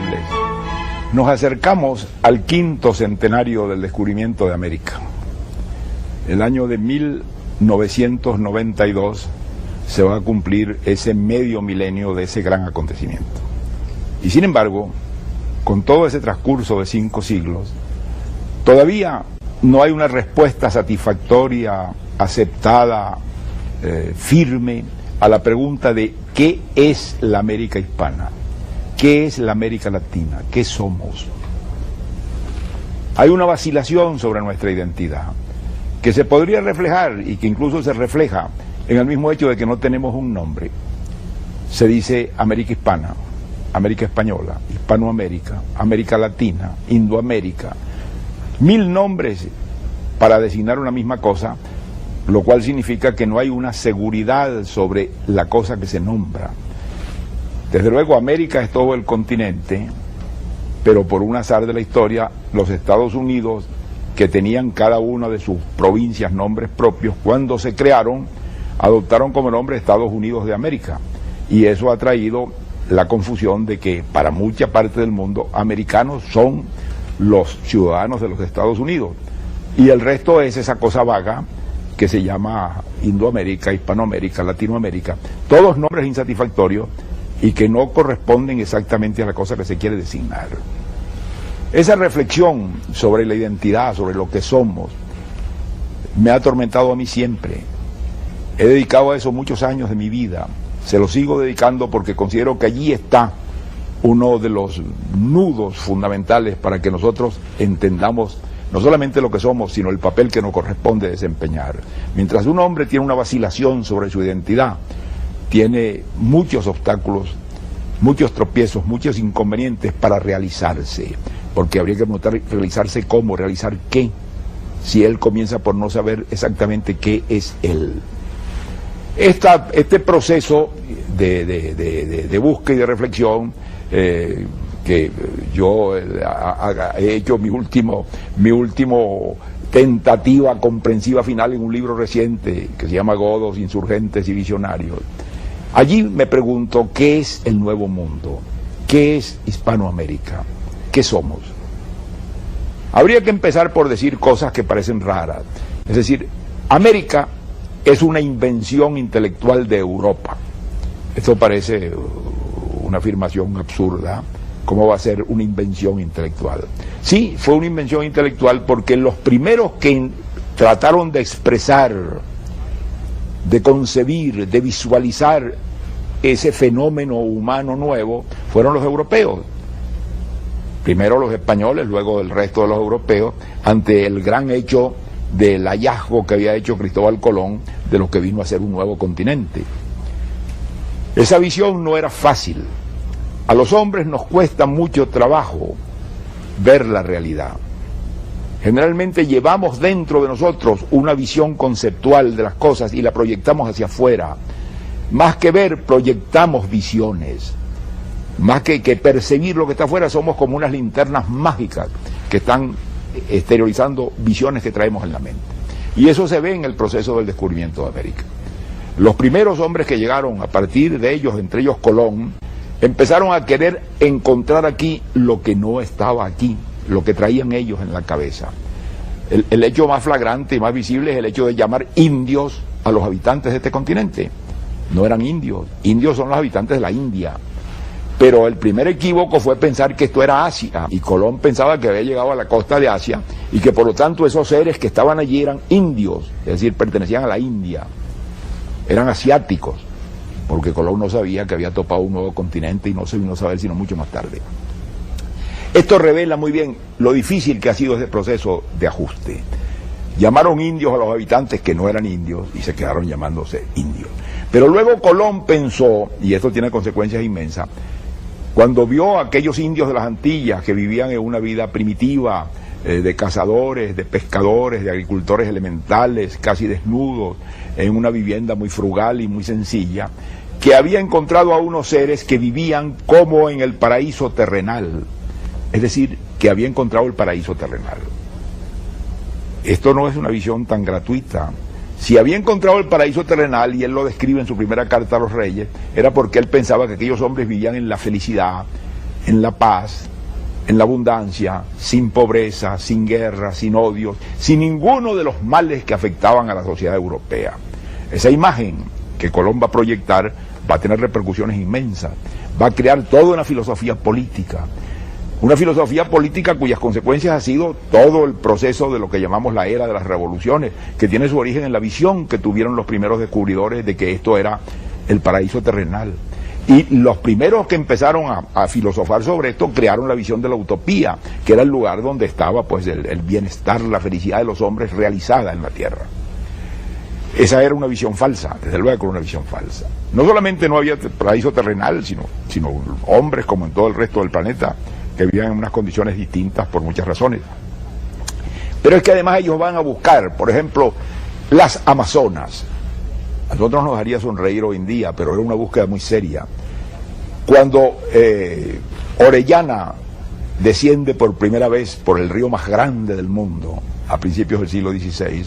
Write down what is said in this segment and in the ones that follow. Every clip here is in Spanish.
increíbles. Nos acercamos al 5º centenario del descubrimiento de América. El año de 1992 se va a cumplir ese medio milenio de ese gran acontecimiento. Y sin embargo, con todo ese transcurso de 5 siglos, todavía no hay una respuesta satisfactoria, aceptada, firme, a la pregunta de ¿qué es la América hispana? ¿Qué es la América Latina? ¿Qué somos? Hay una vacilación sobre nuestra identidad, que se podría reflejar, y que incluso se refleja en el mismo hecho de que no tenemos un nombre. Se dice América Hispana, América Española, Hispanoamérica, América Latina, Indoamérica. 1000 nombres para designar una misma cosa, lo cual significa que no hay una seguridad sobre la cosa que se nombra. Desde luego América es todo el continente, pero por un azar de la historia, los Estados Unidos, que tenían cada una de sus provincias nombres propios, cuando se crearon, adoptaron como nombre Estados Unidos de América. Y eso ha traído la confusión de que para mucha parte del mundo, americanos son los ciudadanos de los Estados Unidos. Y el resto es esa cosa vaga que se llama Indoamérica, Hispanoamérica, Latinoamérica. Todos nombres insatisfactorios y que no corresponden exactamente a la cosa que se quiere designar. Esa reflexión sobre la identidad, sobre lo que somos, me ha atormentado a mí siempre. He dedicado a eso muchos años de mi vida. Se lo sigo dedicando porque considero que allí está uno de los nudos fundamentales para que nosotros entendamos no solamente lo que somos, sino el papel que nos corresponde desempeñar. Mientras un hombre tiene una vacilación sobre su identidad, tiene muchos obstáculos, muchos tropiezos, muchos inconvenientes para realizarse, porque habría que preguntar, realizarse cómo, realizar qué, si él comienza por no saber exactamente qué es él. Este proceso de búsqueda y de reflexión, que yo he hecho mi último tentativa comprensiva final en un libro reciente que se llama Godos, Insurgentes y Visionarios. Allí me pregunto, ¿qué es el Nuevo Mundo? ¿Qué es Hispanoamérica? ¿Qué somos? Habría que empezar por decir cosas que parecen raras. Es decir, América es una invención intelectual de Europa. Esto parece una afirmación absurda. ¿Cómo va a ser una invención intelectual? Sí, fue una invención intelectual porque los primeros que trataron de expresar, de concebir, de visualizar ese fenómeno humano nuevo fueron los europeos. Primero los españoles, luego el resto de los europeos, ante el gran hecho del hallazgo que había hecho Cristóbal Colón de lo que vino a ser un nuevo continente. Esa visión no era fácil. A los hombres nos cuesta mucho trabajo ver la realidad. Generalmente llevamos dentro de nosotros una visión conceptual de las cosas y la proyectamos hacia afuera. Más que ver, proyectamos visiones. Más que percibir lo que está afuera, somos como unas linternas mágicas que están exteriorizando visiones que traemos en la mente. Y eso se ve en el proceso del descubrimiento de América. Los primeros hombres que llegaron, a partir de ellos, entre ellos Colón, empezaron a querer encontrar aquí lo que no estaba aquí, lo que traían ellos en la cabeza. El hecho más flagrante y más visible es el hecho de llamar indios a los habitantes de este continente. No eran indios, indios son los habitantes de la India. Pero el primer equívoco fue pensar que esto era Asia, y Colón pensaba que había llegado a la costa de Asia, y que por lo tanto esos seres que estaban allí eran indios, es decir, pertenecían a la India, eran asiáticos, porque Colón no sabía que había topado un nuevo continente y no se vino a saber sino mucho más tarde. Esto revela muy bien lo difícil que ha sido ese proceso de ajuste. Llamaron indios a los habitantes que no eran indios y se quedaron llamándose indios. Pero luego Colón pensó, y esto tiene consecuencias inmensas, cuando vio a aquellos indios de las Antillas que vivían en una vida primitiva, de cazadores, de pescadores, de agricultores elementales, casi desnudos, en una vivienda muy frugal y muy sencilla, que había encontrado a unos seres que vivían como en el paraíso terrenal, es decir, que había encontrado el paraíso terrenal. Esto no es una visión tan gratuita. Si había encontrado el paraíso terrenal, y él lo describe en su primera carta a los reyes, era porque él pensaba que aquellos hombres vivían en la felicidad, en la paz, en la abundancia, sin pobreza, sin guerra, sin odio, sin ninguno de los males que afectaban a la sociedad europea. Esa imagen que Colón va a proyectar va a tener repercusiones inmensas, va a crear toda una filosofía política cuyas consecuencias ha sido todo el proceso de lo que llamamos la era de las revoluciones, que tiene su origen en la visión que tuvieron los primeros descubridores de que esto era el paraíso terrenal. Y los primeros que empezaron a filosofar sobre esto crearon la visión de la utopía, que era el lugar donde estaba pues el bienestar, la felicidad de los hombres realizada en la tierra. Esa era una visión falsa, desde luego era una visión falsa. No solamente no había paraíso terrenal, sino hombres como en todo el resto del planeta que vivían en unas condiciones distintas por muchas razones. Pero es que además ellos van a buscar, por ejemplo, las Amazonas. A nosotros nos haría sonreír hoy en día, pero era una búsqueda muy seria. Cuando Orellana desciende por primera vez por el río más grande del mundo, a principios del siglo XVI,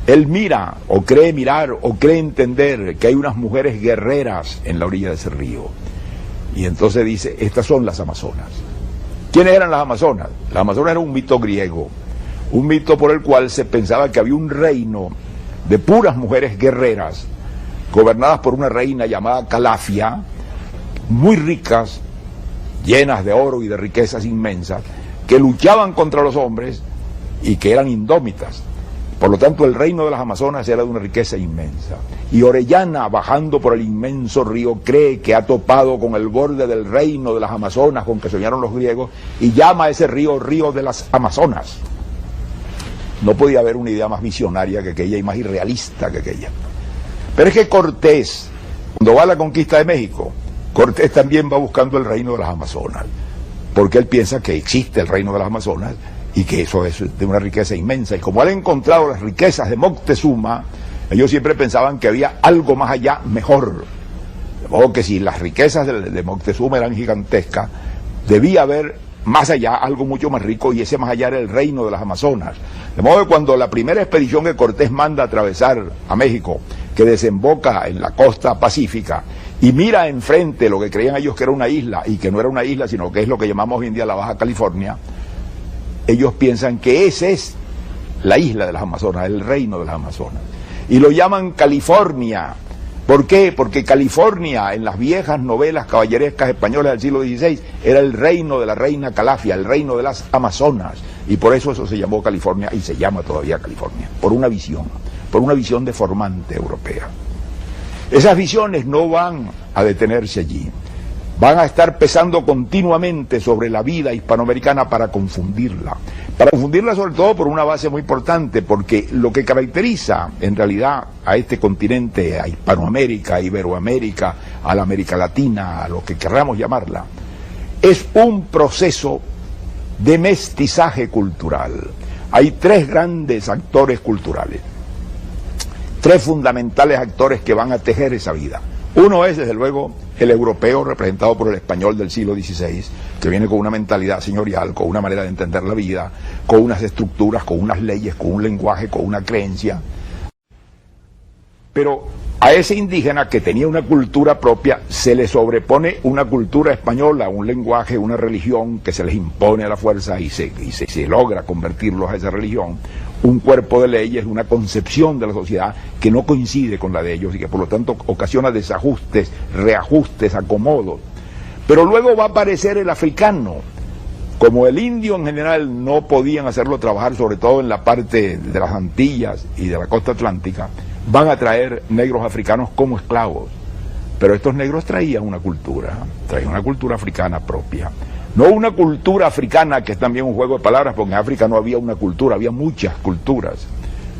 él mira, o cree mirar, o cree entender que hay unas mujeres guerreras en la orilla de ese río. Y entonces dice, estas son las Amazonas. ¿Quiénes eran las Amazonas? Las Amazonas era un mito griego, un mito por el cual se pensaba que había un reino de puras mujeres guerreras, gobernadas por una reina llamada Calafia, muy ricas, llenas de oro y de riquezas inmensas, que luchaban contra los hombres y que eran indómitas. Por lo tanto, el reino de las Amazonas era de una riqueza inmensa. Y Orellana, bajando por el inmenso río, cree que ha topado con el borde del reino de las Amazonas con que soñaron los griegos, y llama a ese río Río de las Amazonas. No podía haber una idea más visionaria que aquella y más irrealista que aquella. Pero es que Cortés, cuando va a la conquista de México, Cortés también va buscando el reino de las Amazonas, porque él piensa que existe el reino de las Amazonas y que eso es de una riqueza inmensa. Y como él ha encontrado las riquezas de Moctezuma, ellos siempre pensaban que había algo más allá mejor. De modo que si las riquezas de Moctezuma eran gigantescas, debía haber más allá algo mucho más rico, y ese más allá era el reino de las Amazonas. De modo que cuando la primera expedición que Cortés manda a atravesar a México, que desemboca en la costa pacífica, y mira enfrente lo que creían ellos que era una isla, y que no era una isla, sino que es lo que llamamos hoy en día la Baja California, ellos piensan que esa es la isla de las Amazonas, el reino de las Amazonas. Y lo llaman California. ¿Por qué? Porque California, en las viejas novelas caballerescas españolas del siglo XVI, era el reino de la reina Calafia, el reino de las Amazonas. Y por eso se llamó California, y se llama todavía California, por una visión deformante europea. Esas visiones no van a detenerse allí. Van a estar pesando continuamente sobre la vida hispanoamericana para confundirla sobre todo por una base muy importante, porque lo que caracteriza en realidad a este continente, a Hispanoamérica, a Iberoamérica, a la América Latina, a lo que querramos llamarla, es un proceso de mestizaje cultural. Hay tres grandes actores culturales, tres fundamentales actores que van a tejer esa vida. Uno es, desde luego, el europeo, representado por el español del siglo XVI, que viene con una mentalidad señorial, con una manera de entender la vida, con unas estructuras, con unas leyes, con un lenguaje, con una creencia. Pero a ese indígena que tenía una cultura propia se le sobrepone una cultura española, un lenguaje, una religión que se les impone a la fuerza y se logra convertirlos a esa religión, un cuerpo de leyes, una concepción de la sociedad que no coincide con la de ellos y que por lo tanto ocasiona desajustes, reajustes, acomodos. Pero luego va a aparecer el africano. Como el indio en general no podían hacerlo trabajar, sobre todo en la parte de las Antillas y de la costa atlántica, van a traer negros africanos como esclavos. Pero estos negros traían una cultura africana propia. No una cultura africana que es también un juego de palabras, porque en África no había una cultura, había muchas culturas.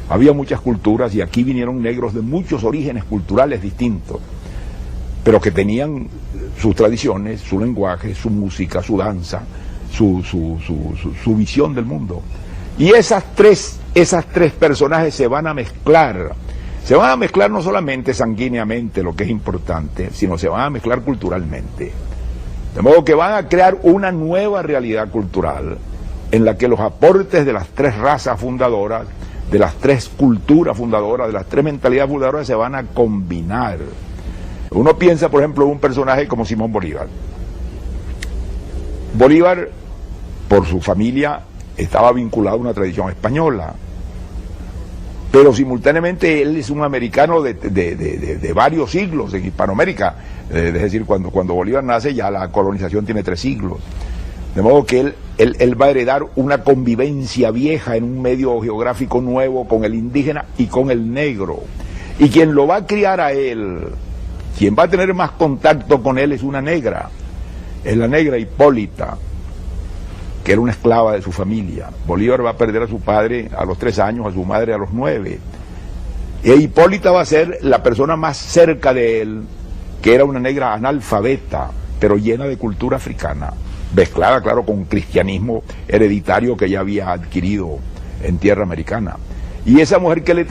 Había muchas culturas y aquí vinieron negros de muchos orígenes culturales distintos, pero que tenían sus tradiciones, su lenguaje, su música, su danza, su visión del mundo. Y esas tres personajes se van a mezclar. Se van a mezclar no solamente sanguíneamente, lo que es importante, sino se van a mezclar culturalmente. De modo que van a crear una nueva realidad cultural en la que los aportes de las tres razas fundadoras, de las tres culturas fundadoras, de las tres mentalidades fundadoras se van a combinar. Uno piensa, por ejemplo, en un personaje como Simón Bolívar. Bolívar, por su familia, estaba vinculado a una tradición española, pero simultáneamente él es un americano de varios siglos en Hispanoamérica, es decir, cuando Bolívar nace ya la colonización tiene 3 siglos, de modo que él va a heredar una convivencia vieja en un medio geográfico nuevo con el indígena y con el negro, y quien lo va a criar a él, quien va a tener más contacto con él es una negra, es la negra Hipólita, que era una esclava de su familia. Bolívar va a perder a su padre a los 3 años, a su madre a los 9. E Hipólita va a ser la persona más cerca de él, que era una negra analfabeta, pero llena de cultura africana, mezclada, claro, con cristianismo hereditario que ya había adquirido en tierra americana. Y esa mujer que le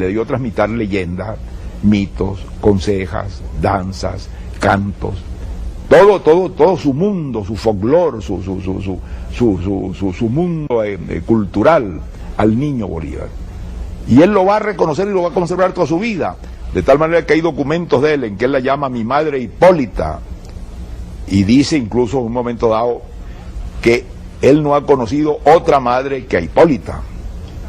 dio a transmitir leyendas, mitos, consejas, danzas, cantos, todo su mundo, su folclore, su mundo cultural al niño Bolívar. Y él lo va a reconocer y lo va a conservar toda su vida, de tal manera que hay documentos de él en que él la llama mi madre Hipólita, y dice incluso en un momento dado que él no ha conocido otra madre que a Hipólita,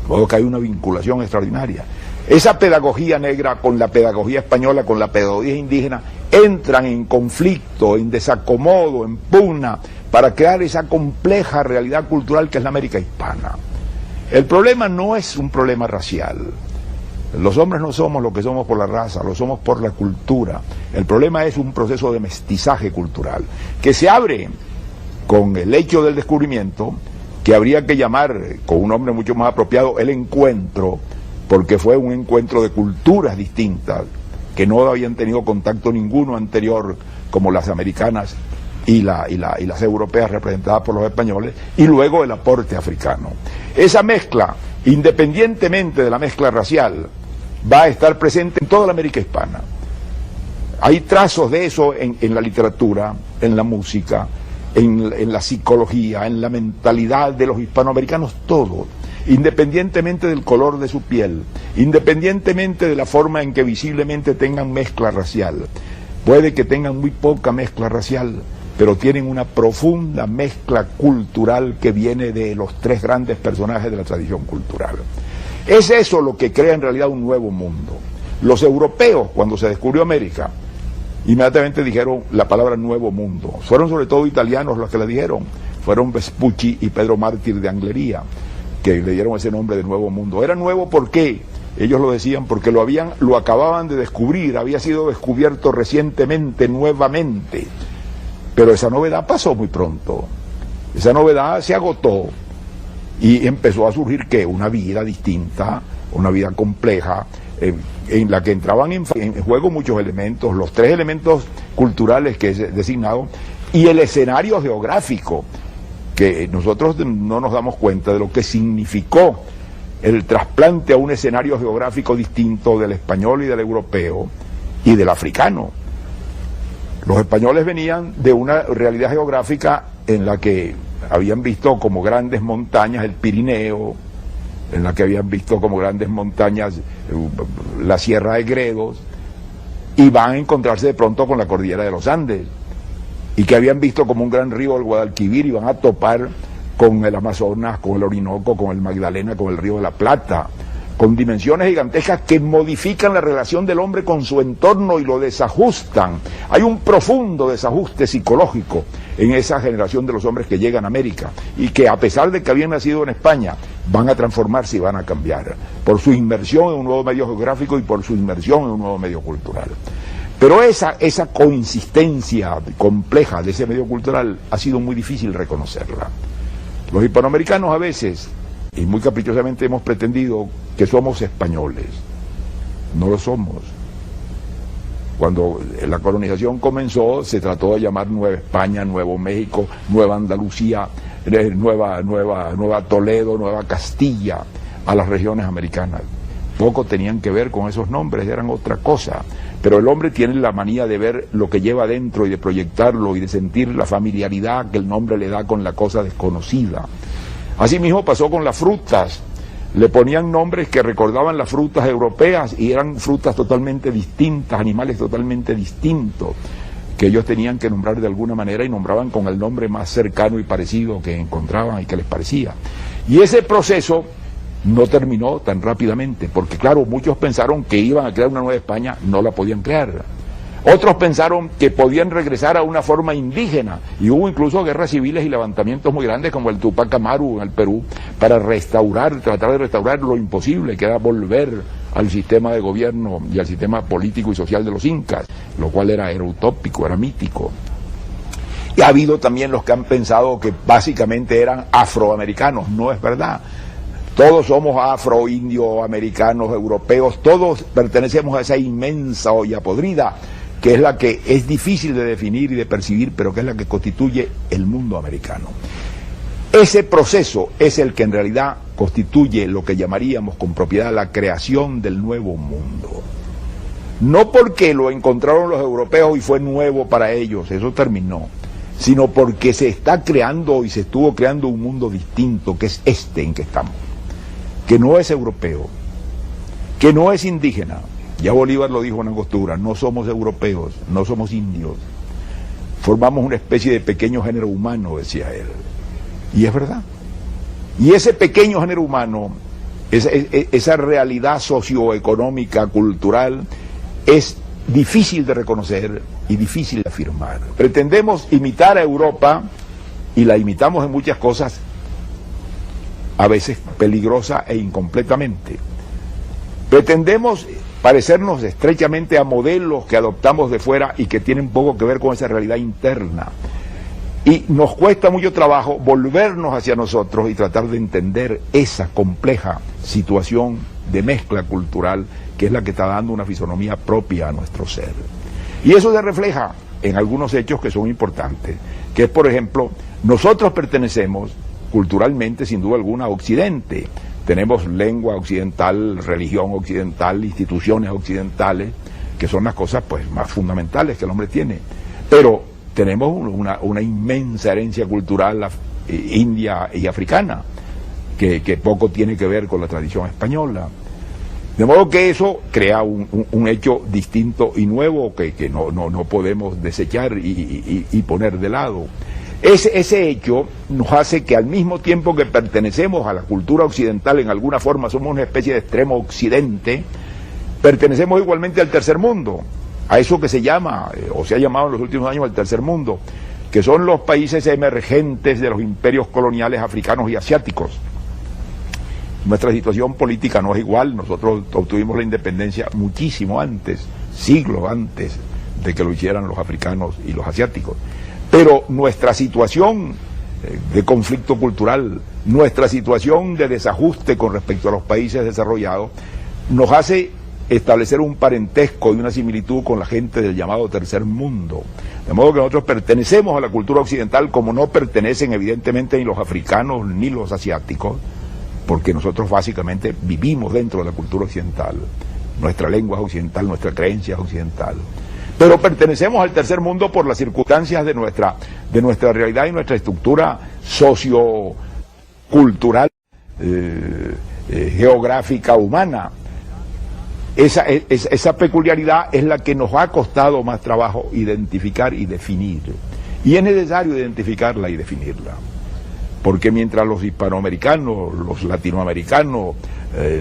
luego que hay una vinculación extraordinaria. Esa pedagogía negra con la pedagogía española, con la pedagogía indígena, entran en conflicto, en desacomodo, en pugna, para crear esa compleja realidad cultural que es la América hispana. El problema no es un problema racial. Los hombres no somos lo que somos por la raza, lo somos por la cultura. El problema es un proceso de mestizaje cultural, que se abre con el hecho del descubrimiento, que habría que llamar, con un nombre mucho más apropiado, el encuentro, porque fue un encuentro de culturas distintas, que no habían tenido contacto ninguno anterior, como las americanas y las europeas representadas por los españoles, y luego el aporte africano. Esa mezcla, independientemente de la mezcla racial, va a estar presente en toda la América hispana. Hay trazos de eso en la literatura, en la música, en la psicología, en la mentalidad de los hispanoamericanos, todos, independientemente del color de su piel, independientemente de la forma en que visiblemente tengan mezcla racial. Puede que tengan muy poca mezcla racial, pero tienen una profunda mezcla cultural que viene de los 3 grandes personajes de la tradición cultural. Es eso lo que crea en realidad un nuevo mundo. Los europeos, cuando se descubrió América, inmediatamente dijeron la palabra nuevo mundo. Fueron sobre todo italianos los que la dijeron, fueron Vespucci y Pedro Mártir de Anglería, que le dieron ese nombre de nuevo mundo. Era nuevo porque ellos lo decían porque lo acababan de descubrir, había sido descubierto recientemente, nuevamente. Pero esa novedad pasó muy pronto, esa novedad se agotó y empezó a surgir ¿qué? Una vida distinta, una vida compleja, en la que entraban en juego muchos elementos, los 3 elementos culturales que he designado, y el escenario geográfico, que nosotros no nos damos cuenta de lo que significó el trasplante a un escenario geográfico distinto del español y del europeo y del africano. Los españoles venían de una realidad geográfica en la que habían visto como grandes montañas el Pirineo, en la que habían visto como grandes montañas la Sierra de Gredos, y van a encontrarse de pronto con la cordillera de los Andes, y que habían visto como un gran río el Guadalquivir, y van a topar con el Amazonas, con el Orinoco, con el Magdalena, con el Río de la Plata, con dimensiones gigantescas que modifican la relación del hombre con su entorno y lo desajustan. Hay un profundo desajuste psicológico en esa generación de los hombres que llegan a América y que, a pesar de que habían nacido en España, van a transformarse y van a cambiar por su inmersión en un nuevo medio geográfico y por su inmersión en un nuevo medio cultural. Pero esa consistencia compleja de ese medio cultural ha sido muy difícil reconocerla. Los hispanoamericanos a veces, y muy caprichosamente, hemos pretendido que somos españoles. No lo somos. Cuando la colonización comenzó, se trató de llamar Nueva España, Nuevo México, Nueva Andalucía, Nueva Toledo, Nueva Castilla, a las regiones americanas. Poco tenían que ver con esos nombres, eran otra cosa. Pero el hombre tiene la manía de ver lo que lleva dentro y de proyectarlo y de sentir la familiaridad que el nombre le da con la cosa desconocida. Asimismo pasó con las frutas. Le ponían nombres que recordaban las frutas europeas y eran frutas totalmente distintas, animales totalmente distintos, que ellos tenían que nombrar de alguna manera y nombraban con el nombre más cercano y parecido que encontraban y que les parecía. Y ese proceso no terminó tan rápidamente, porque claro, muchos pensaron que iban a crear una nueva España, no la podían crear. Otros pensaron que podían regresar a una forma indígena, y hubo incluso guerras civiles y levantamientos muy grandes como el Tupac Amaru en el Perú, para tratar de restaurar lo imposible, que era volver al sistema de gobierno y al sistema político y social de los incas, lo cual era utópico, era mítico. Y ha habido también los que han pensado que básicamente eran afroamericanos, no es verdad. Todos somos afro, indio, americanos, europeos, todos pertenecemos a esa inmensa olla podrida, que es la que es difícil de definir y de percibir, pero que es la que constituye el mundo americano. Ese proceso es el que en realidad constituye lo que llamaríamos con propiedad la creación del nuevo mundo. No porque lo encontraron los europeos y fue nuevo para ellos, eso terminó, sino porque se está creando y se estuvo creando un mundo distinto, que es este en que estamos, que no es europeo, que no es indígena. Ya Bolívar lo dijo en Angostura, no somos europeos, no somos indios, formamos una especie de pequeño género humano, decía él. Y es verdad. Y ese pequeño género humano, esa realidad socioeconómica, cultural, es difícil de reconocer y difícil de afirmar. Pretendemos imitar a Europa, y la imitamos en muchas cosas, a veces peligrosa e incompletamente. Pretendemos parecernos estrechamente a modelos que adoptamos de fuera y que tienen poco que ver con esa realidad interna. Y nos cuesta mucho trabajo volvernos hacia nosotros y tratar de entender esa compleja situación de mezcla cultural que es la que está dando una fisonomía propia a nuestro ser. Y eso se refleja en algunos hechos que son importantes, que es, por ejemplo, nosotros pertenecemos culturalmente, sin duda alguna, a Occidente. Tenemos lengua occidental, religión occidental, instituciones occidentales, que son las cosas pues más fundamentales que el hombre tiene. Pero tenemos una inmensa herencia cultural india y africana, que poco tiene que ver con la tradición española. De modo que eso crea un hecho distinto y nuevo que no podemos desechar y poner de lado. Ese hecho nos hace que al mismo tiempo que pertenecemos a la cultura occidental, en alguna forma somos una especie de extremo occidente, pertenecemos igualmente al tercer mundo, a eso que se llama, o se ha llamado en los últimos años el tercer mundo, que son los países emergentes de los imperios coloniales africanos y asiáticos. Nuestra situación política no es igual, nosotros obtuvimos la independencia muchísimo antes, siglos antes de que lo hicieran los africanos y los asiáticos. Pero nuestra situación de conflicto cultural, nuestra situación de desajuste con respecto a los países desarrollados, nos hace establecer un parentesco y una similitud con la gente del llamado tercer mundo. De modo que nosotros pertenecemos a la cultura occidental como no pertenecen evidentemente ni los africanos ni los asiáticos, porque nosotros básicamente vivimos dentro de la cultura occidental. Nuestra lengua es occidental, nuestra creencia es occidental. Pero pertenecemos al tercer mundo por las circunstancias de nuestra realidad y nuestra estructura sociocultural, geográfica, humana. Esa peculiaridad es la que nos ha costado más trabajo identificar y definir. Y es necesario identificarla y definirla. Porque mientras los hispanoamericanos, los latinoamericanos,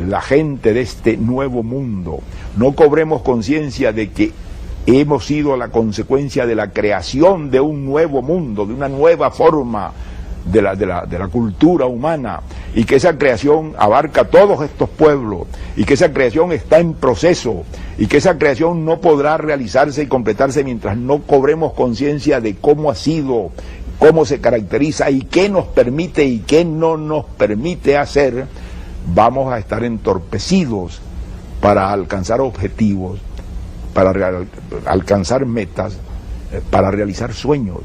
la gente de este nuevo mundo, no cobremos conciencia de que hemos sido la consecuencia de la creación de un nuevo mundo, de una nueva forma de la cultura humana, y que esa creación abarca todos estos pueblos, y que esa creación está en proceso, y que esa creación no podrá realizarse y completarse mientras no cobremos conciencia de cómo ha sido, cómo se caracteriza y qué nos permite y qué no nos permite hacer, vamos a estar entorpecidos para alcanzar objetivos, para alcanzar metas, para realizar sueños,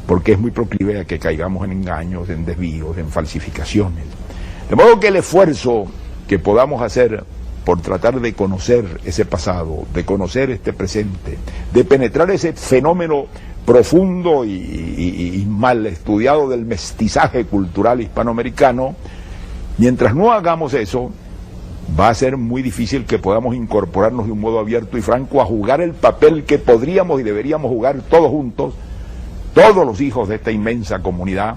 porque es muy proclive a que caigamos en engaños, en desvíos, en falsificaciones. De modo que el esfuerzo que podamos hacer por tratar de conocer ese pasado, de conocer este presente, de penetrar ese fenómeno profundo y mal estudiado del mestizaje cultural hispanoamericano, mientras no hagamos eso, va a ser muy difícil que podamos incorporarnos de un modo abierto y franco a jugar el papel que podríamos y deberíamos jugar todos juntos, todos los hijos de esta inmensa comunidad,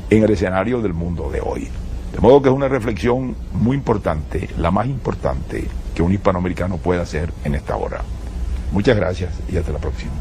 en el escenario del mundo de hoy. De modo que es una reflexión muy importante, la más importante que un hispanoamericano puede hacer en esta hora. Muchas gracias y hasta la próxima.